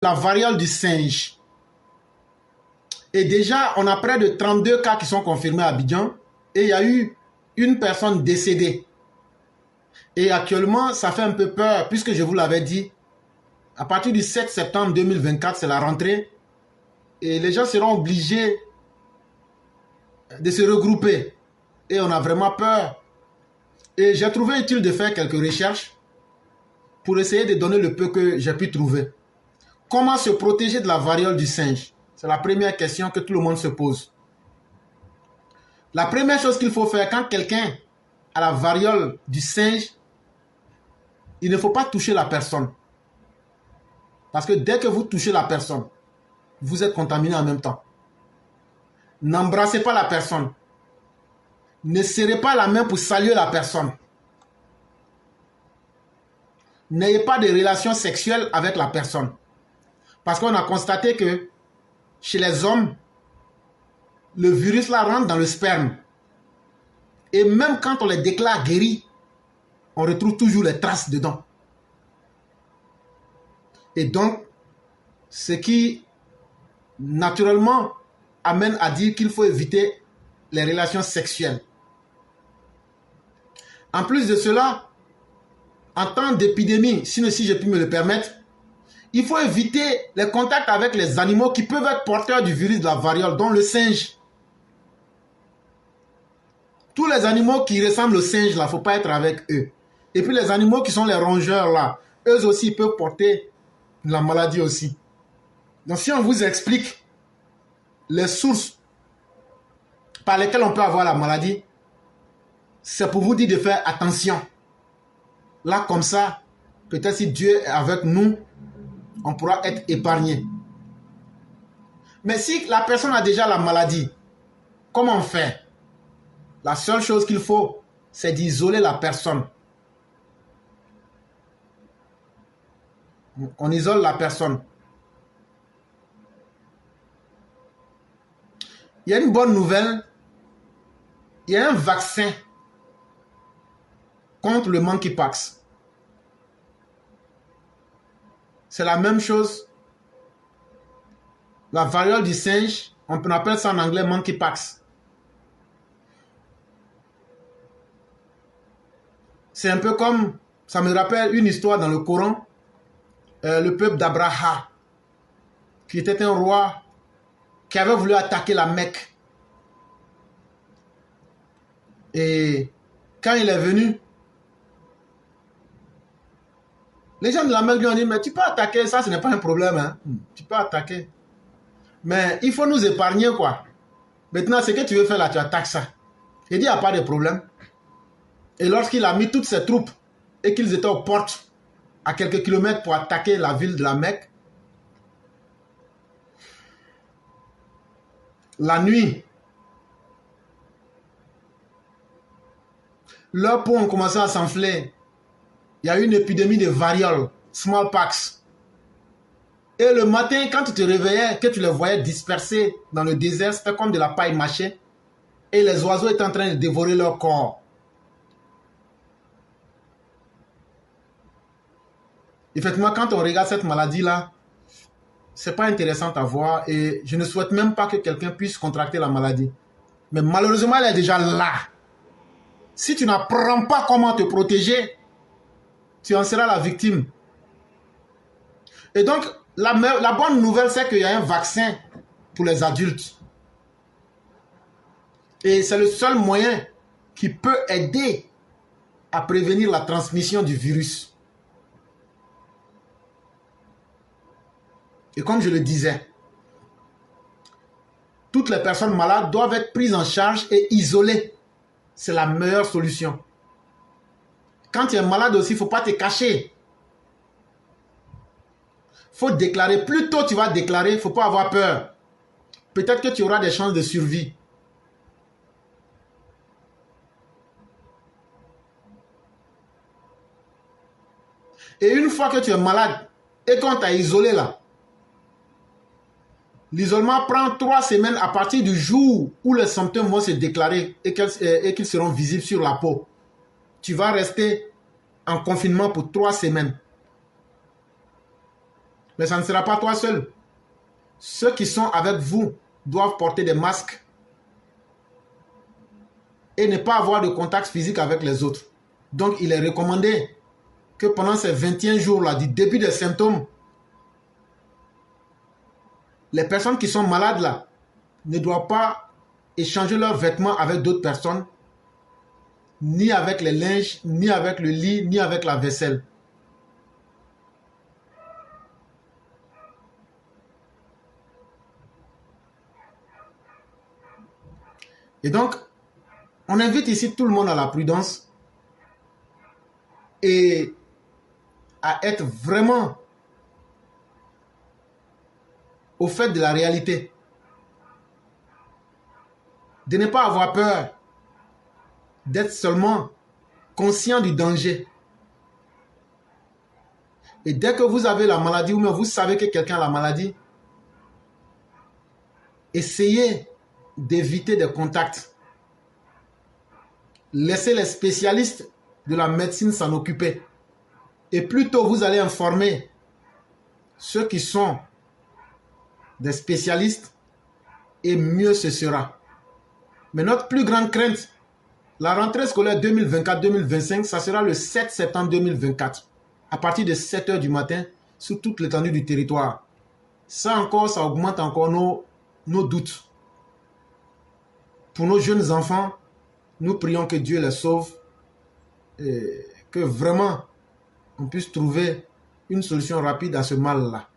la variole du singe. Et déjà, on a près de 32 cas qui sont confirmés à Abidjan et il y a eu une personne décédée. Et actuellement, ça fait un peu peur puisque je vous l'avais dit, à partir du 7 septembre 2024, c'est la rentrée et les gens seront obligés de se regrouper. Et on a vraiment peur. Et j'ai trouvé utile de faire quelques recherches pour essayer de donner le peu que j'ai pu trouver. Comment se protéger de la variole du singe? C'est la première question que tout le monde se pose. La première chose qu'il faut faire quand quelqu'un a la variole du singe, il ne faut pas toucher la personne. Parce que dès que vous touchez la personne, vous êtes contaminé en même temps. N'embrassez pas la personne. Ne serrez pas la main pour saluer la personne. N'ayez pas de relations sexuelles avec la personne. Parce qu'on a constaté que chez les hommes, le virus là rentre dans le sperme. Et même quand on les déclare guéris, on retrouve toujours les traces dedans. Et donc, ce qui naturellement amène à dire qu'il faut éviter les relations sexuelles. En plus de cela, en temps d'épidémie, si je puis me le permettre, il faut éviter les contacts avec les animaux qui peuvent être porteurs du virus de la variole, dont le singe. Tous les animaux qui ressemblent au singe, là, il ne faut pas être avec eux. Et puis les animaux qui sont les rongeurs, là, eux aussi peuvent porter la maladie aussi. Donc si on vous explique les sources par lesquelles on peut avoir la maladie, c'est pour vous dire de faire attention. Là, comme ça, peut-être si Dieu est avec nous, on pourra être épargné. Mais si la personne a déjà la maladie, comment faire? La seule chose qu'il faut, c'est d'isoler la personne. On isole la personne. Il y a une bonne nouvelle. Il y a un vaccin contre le monkeypox. C'est la même chose. La variole du singe, on appelle ça en anglais monkeypox. C'est un peu comme, ça me rappelle une histoire dans le Coran, le peuple d'Abraham, qui était un roi qui avait voulu attaquer la Mecque. Et quand il est venu, les gens de la Mecque lui ont dit, mais tu peux attaquer, ça ce n'est pas un problème, hein? Tu peux attaquer. Mais il faut nous épargner, quoi. Maintenant, ce que tu veux faire là, tu attaques ça. Il dit, il n'y a pas de problème. Et lorsqu'il a mis toutes ses troupes et qu'ils étaient aux portes à quelques kilomètres pour attaquer la ville de la Mecque, la nuit, leurs peaux ont commencé à s'enfler. Il y a eu une épidémie de variole, smallpox. Et le matin, quand tu te réveillais, que tu les voyais dispersés dans le désert, c'était comme de la paille mâchée. Et les oiseaux étaient en train de dévorer leur corps. Effectivement, quand on regarde cette maladie-là, c'est pas intéressant à voir et je ne souhaite même pas que quelqu'un puisse contracter la maladie. Mais malheureusement, elle est déjà là. Si tu n'apprends pas comment te protéger, tu en seras la victime. Et donc, la bonne nouvelle, c'est qu'il y a un vaccin pour les adultes. Et c'est le seul moyen qui peut aider à prévenir la transmission du virus. Et comme je le disais, toutes les personnes malades doivent être prises en charge et isolées. C'est la meilleure solution. Quand tu es malade aussi, il ne faut pas te cacher. Il faut déclarer. Plus tôt tu vas déclarer, il ne faut pas avoir peur. Peut-être que tu auras des chances de survie. Et une fois que tu es malade et qu'on t'a isolé là, l'isolement prend 3 semaines à partir du jour où les symptômes vont se déclarer et qu'ils seront visibles sur la peau. Tu vas rester en confinement pour 3 semaines. Mais ça ne sera pas toi seul. Ceux qui sont avec vous doivent porter des masques et ne pas avoir de contact physique avec les autres. Donc, il est recommandé que pendant ces 21 jours-là, du début des symptômes, les personnes qui sont malades là ne doivent pas échanger leurs vêtements avec d'autres personnes, ni avec les linges, ni avec le lit, ni avec la vaisselle. Et donc, on invite ici tout le monde à la prudence et à être vraiment au fait de la réalité. De ne pas avoir peur, d'être seulement conscient du danger. Et dès que vous avez la maladie ou même vous savez que quelqu'un a la maladie, essayez d'éviter des contacts. Laissez les spécialistes de la médecine s'en occuper. Et plus tôt vous allez informer ceux qui sont des spécialistes, et mieux ce sera. Mais notre plus grande crainte, la rentrée scolaire 2024-2025, ça sera le 7 septembre 2024, à partir de 7 h du matin, sur toute l'étendue du territoire. Ça encore, ça augmente encore nos doutes. Pour nos jeunes enfants, nous prions que Dieu les sauve et que vraiment on puisse trouver une solution rapide à ce mal-là.